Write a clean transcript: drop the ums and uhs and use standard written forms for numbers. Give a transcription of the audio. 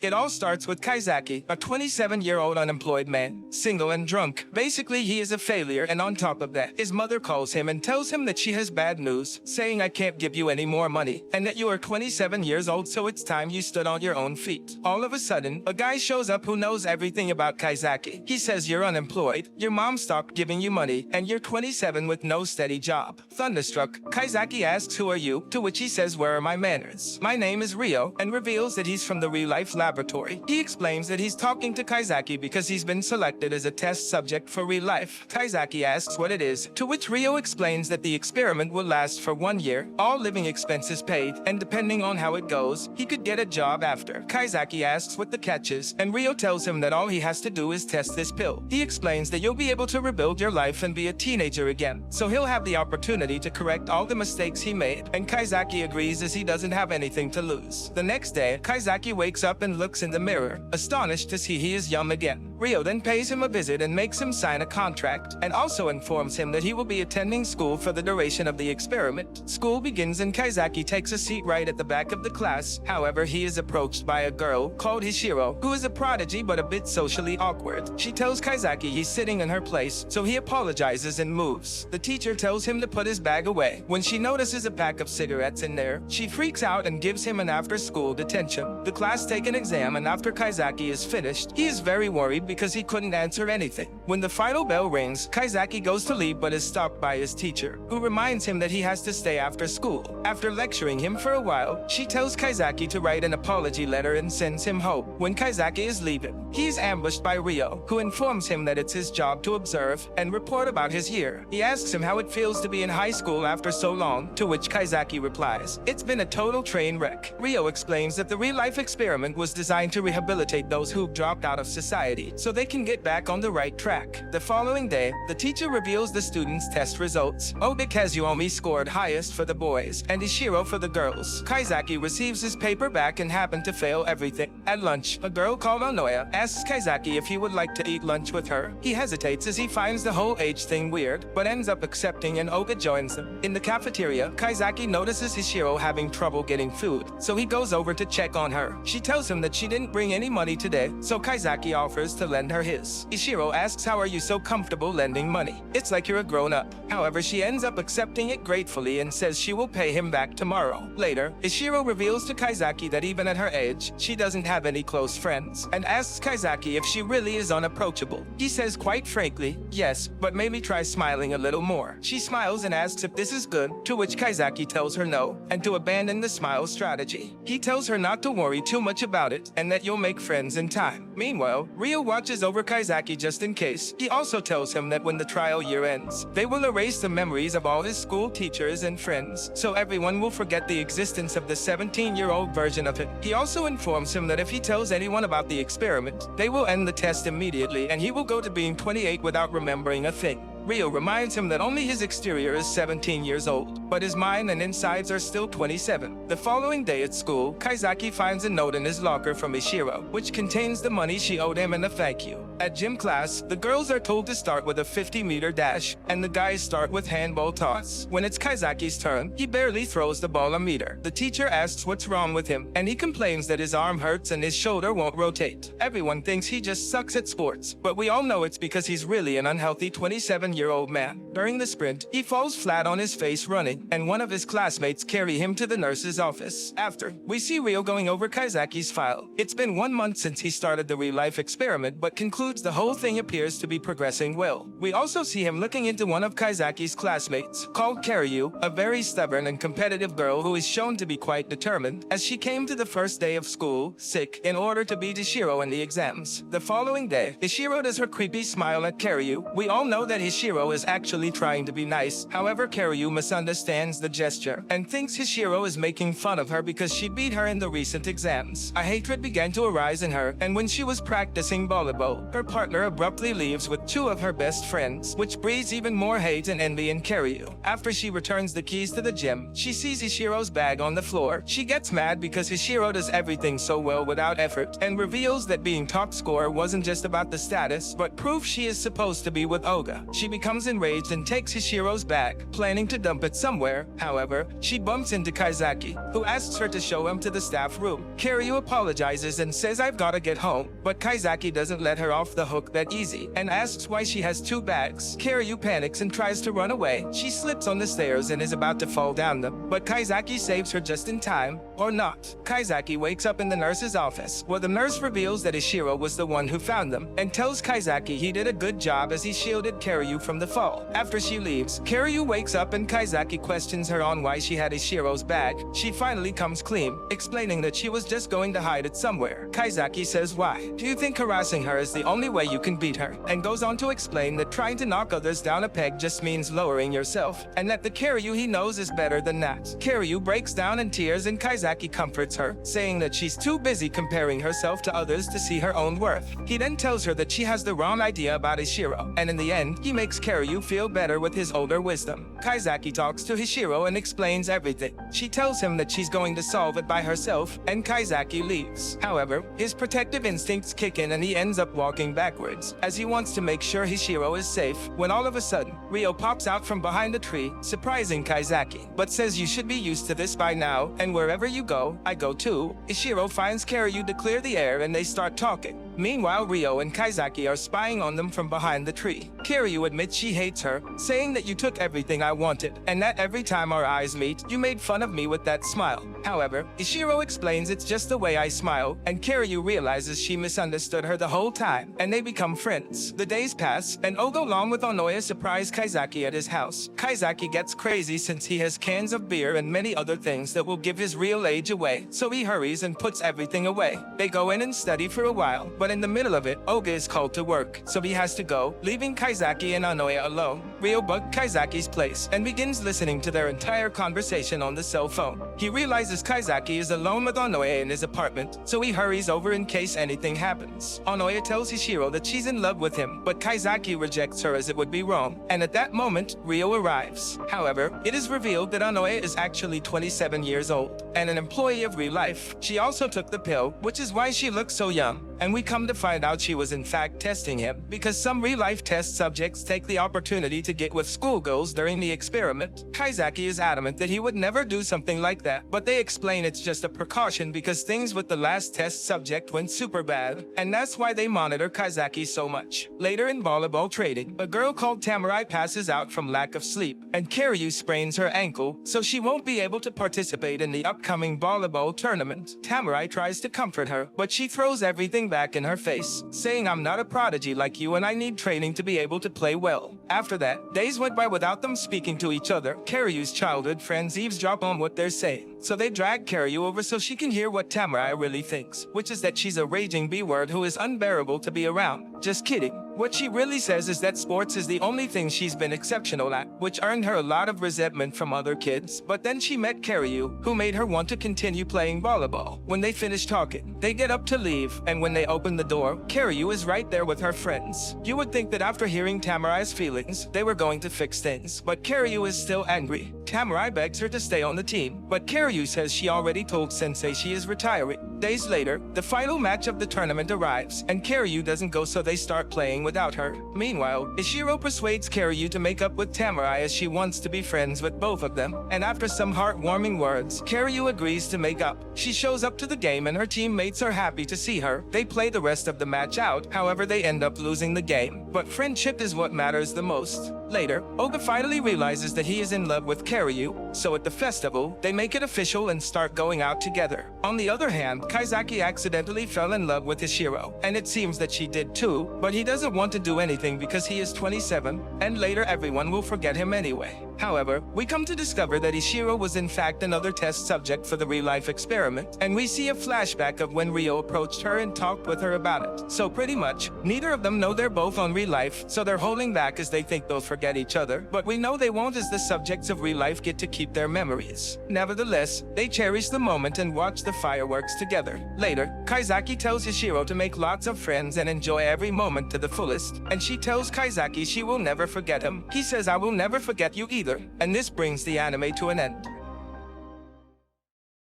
It all starts with Kaizaki, a 27-year-old unemployed man, single and drunk. Basically, he is a failure, and on top of that, his mother calls him and tells him that she has bad news, saying, "I can't give you any more money, and that you are 27 years old, so it's time you stood on your own feet." All of a sudden, a guy shows up who knows everything about Kaizaki. He says, "You're unemployed, your mom stopped giving you money, and you're 27 with no steady job." Thunderstruck, Kaizaki asks, "Who are you?" To which he says, "Where are my manners? My name is Rio," and reveals that he's from the ReLIFE laboratory. He explains that he's talking to Kaizaki because he's been selected as a test subject for ReLIFE. Kaizaki asks what it is, to which Rio explains that the experiment will last for 1 year, all living expenses paid, and depending on how it goes, he could get a job after. Kaizaki asks what the catch is, and Rio tells him that all he has to do is test this pill. He explains that you'll be able to rebuild your life and be a teenager again, so he'll have the opportunity to correct all the mistakes he made, and Kaizaki agrees as he doesn't have anything to lose. The next day, Kaizaki wakes up and looks in the mirror, astonished to see he is young again. Rio then pays him a visit and makes him sign a contract, and also informs him that he will be attending school for the duration of the experiment. School begins and Kaizaki takes a seat right at the back of the class. However, he is approached by a girl called Hishiro, who is a prodigy but a bit socially awkward. She tells Kaizaki he's sitting in her place, so he apologizes and moves. The teacher tells him to put his bag away. When she notices a pack of cigarettes in there, she freaks out and gives him an after-school detention. The class take an exam, and after Kaizaki is finished, he is very worried because he couldn't answer anything. When the final bell rings, Kaizaki goes to leave but is stopped by his teacher, who reminds him that he has to stay after school. After lecturing him for a while, she tells Kaizaki to write an apology letter and sends him home. When Kaizaki is leaving, he is ambushed by Rio, who informs him that it's his job to observe and report about his year. He asks him how it feels to be in high school after so long, to which Kaizaki replies, "It's been a total train wreck." Rio explains that the ReLIFE experiment was designed to rehabilitate those who've dropped out of society, so they can get back on the right track. The following day, the teacher reveals the students' test results. Oda Kazuomi scored highest for the boys, and Ishiro for the girls. Kaizaki receives his paper back and happened to fail everything. At lunch, a girl called Onoya asks Kaizaki if he would like to eat lunch with her. He hesitates as he finds the whole age thing weird, but ends up accepting, and Oga joins them. In the cafeteria, Kaizaki notices Hishiro having trouble getting food, so he goes over to check on her. She tells him that she didn't bring any money today, so Kaizaki offers to lend her his. Ishiro asks, "How are you so comfortable lending money? It's like you're a grown-up." However, she ends up accepting it gratefully and says she will pay him back tomorrow. Later, Ishiro reveals to Kaizaki that even at her age, she doesn't have any close friends, and asks Kaizaki if she really is unapproachable. He says quite frankly, "Yes, but maybe try smiling a little more." She smiles and asks if this is good, to which Kaizaki tells her no, and to abandon the smile strategy. He tells her not to worry too much about it, and that you'll make friends in time. Meanwhile, Rio watches over Kaizaki just in case. He also tells him that when the trial year ends, they will erase the memories of all his school teachers and friends, so everyone will forget the existence of the 17-year-old version of him. He also informs him that if he tells anyone about the experiment, they will end the test immediately, and he will go to being 28 without remembering a thing. Rio reminds him that only his exterior is 17 years old, but his mind and insides are still 27. The following day at school, Kaizaki finds a note in his locker from Ishiro, which contains the money she owed him and a thank you. At gym class, the girls are told to start with a 50-meter dash, and the guys start with handball toss. When it's Kaizaki's turn, he barely throws the ball a meter. The teacher asks what's wrong with him, and he complains that his arm hurts and his shoulder won't rotate. Everyone thinks he just sucks at sports, but we all know it's because he's really an unhealthy 27-year-old man. During the sprint, he falls flat on his face running, and one of his classmates carry him to the nurse's office. After, we see Rio going over Kaizaki's file. It's been 1 month since he started the ReLIFE experiment, but concludes the whole thing appears to be progressing well. We also see him looking into one of Kaizaki's classmates, called Karyu, a very stubborn and competitive girl who is shown to be quite determined, as she came to the first day of school, sick, in order to beat Ishiro in the exams. The following day, Ishiro does her creepy smile at Karyu. We all know that Ishiro is actually trying to be nice, however Karyu misunderstands the gesture, and thinks Ishiro is making fun of her because she beat her in the recent exams. A hatred began to arise in her, and when she was practicing volleyball, her partner abruptly leaves with 2 of her best friends, which breeds even more hate and envy in Karyu. After she returns the keys to the gym, she sees Ishiro's bag on the floor. She gets mad because Ishiro does everything so well without effort, and reveals that being top scorer wasn't just about the status, but proof she is supposed to be with Oga. She becomes enraged and takes Ishiro's bag, planning to dump it somewhere somewhere. However, she bumps into Kaizaki, who asks her to show him to the staff room. Kiryu apologizes and says I've gotta get home, but Kaizaki doesn't let her off the hook that easy and asks why she has 2 bags. Kiryu panics and tries to run away. She slips on the stairs and is about to fall down them, but Kaizaki saves her just in time, or not. Kaizaki wakes up in the nurse's office, where the nurse reveals that Ishiro was the one who found them, and tells Kaizaki he did a good job as he shielded Kiryu from the fall. After she leaves, Kiryu wakes up and Kaizaki questions her on why she had Ishiro's bag. She finally comes clean, explaining that she was just going to hide it somewhere. Kaizaki says why. Do you think harassing her is the only way you can beat her? And goes on to explain that trying to knock others down a peg just means lowering yourself, and that the Kiryu he knows is better than that. Kiryu breaks down in tears and Kaizaki comforts her, saying that she's too busy comparing herself to others to see her own worth. He then tells her that she has the wrong idea about Ishiro, and in the end, he makes Kiryu feel better with his older wisdom. Kaizaki talks to Ishiro and explains everything. She tells him that she's going to solve it by herself, and Kaizaki leaves. However, his protective instincts kick in and he ends up walking backwards, as he wants to make sure Ishiro is safe, when all of a sudden, Ryo pops out from behind a tree, surprising Kaizaki, but says you should be used to this by now, and wherever you go, I go too. Ishiro finds Kiryu to clear the air and they start talking. Meanwhile, Ryo and Kaizaki are spying on them from behind the tree. Kiryu admits she hates her, saying that you took everything I wanted, and that every time our eyes meet, you made fun of me with that smile. However, Ishiro explains it's just the way I smile, and Kiryu realizes she misunderstood her the whole time, and they become friends. The days pass, and Ogo along with Onoya surprise Kaizaki at his house. Kaizaki gets crazy since he has cans of beer and many other things that will give his real age away, so he hurries and puts everything away. They go in and study for a while, but in the middle of it, Oga is called to work, so he has to go, leaving Kaizaki and Onoya alone. Ryo bugs Kaizaki's place and begins listening to their entire conversation on the cell phone. He realizes Kaizaki is alone with Onoya in his apartment, so he hurries over in case anything happens. Onoya tells Ishiro that she's in love with him, but Kaizaki rejects her as it would be wrong, and at that moment, Ryo arrives. However, it is revealed that Onoya is actually 27 years old, and an employee of ReLIFE. She also took the pill, which is why she looks so young, and we come to find out she was in fact testing him, because some ReLIFE test subjects take the opportunity to get with schoolgirls during the experiment. Kaizaki is adamant that he would never do something like that, but they explain it's just a precaution because things with the last test subject went super bad, and that's why they monitor Kaizaki so much. Later in volleyball training, a girl called Tamarai passes out from lack of sleep, and Kiryu sprains her ankle, so she won't be able to participate in the upcoming volleyball tournament. Tamarai tries to comfort her, but she throws everything back in her face, saying I'm not a prodigy like you and I need training to be able to play well. After that, days went by without them speaking to each other. Kiryu's childhood friends eavesdrop on what they're saying, so they drag Kiryu over so she can hear what Tamarai really thinks, which is that she's a raging B-word who is unbearable to be around. Just kidding. What she really says is that sports is the only thing she's been exceptional at, which earned her a lot of resentment from other kids. But then she met Kiryu, who made her want to continue playing volleyball. When they finish talking, they get up to leave, and when they open the door, Kiryu is right there with her friends. You would think that after hearing Tamarai's feelings, they were going to fix things, but Kiryu is still angry. Tamarai begs her to stay on the team, but Kiryu says she already told Sensei she is retiring. Days later, the final match of the tournament arrives, and Kiryu doesn't go, so they start playing without her. Meanwhile, Ishiro persuades Kiryu to make up with Tamarai as she wants to be friends with both of them, and after some heartwarming words, Kiryu agrees to make up. She shows up to the game and her teammates are happy to see her. They play the rest of the match out, however they end up losing the game. But friendship is what matters the most. Later, Oga finally realizes that he is in love with Kiryu, so at the festival, they make it official and start going out together. On the other hand, Kaizaki accidentally fell in love with Ishiro, and it seems that she did too, but he doesn't want to do anything because he is 27, and later everyone will forget him anyway. However, we come to discover that Ishiro was in fact another test subject for the ReLIFE experiment, and we see a flashback of when Ryo approached her and talked with her about it. So pretty much, neither of them know they're both on ReLIFE, so they're holding back as they think they'll forget each other, but we know they won't as the subjects of ReLIFE get to keep their memories. Nevertheless, they cherish the moment and watch the fireworks together. Later, Kaizaki tells Ishiro to make lots of friends and enjoy every moment to the fullest, and she tells Kaizaki she will never forget him. He says I will never forget you either, and this brings the anime to an end.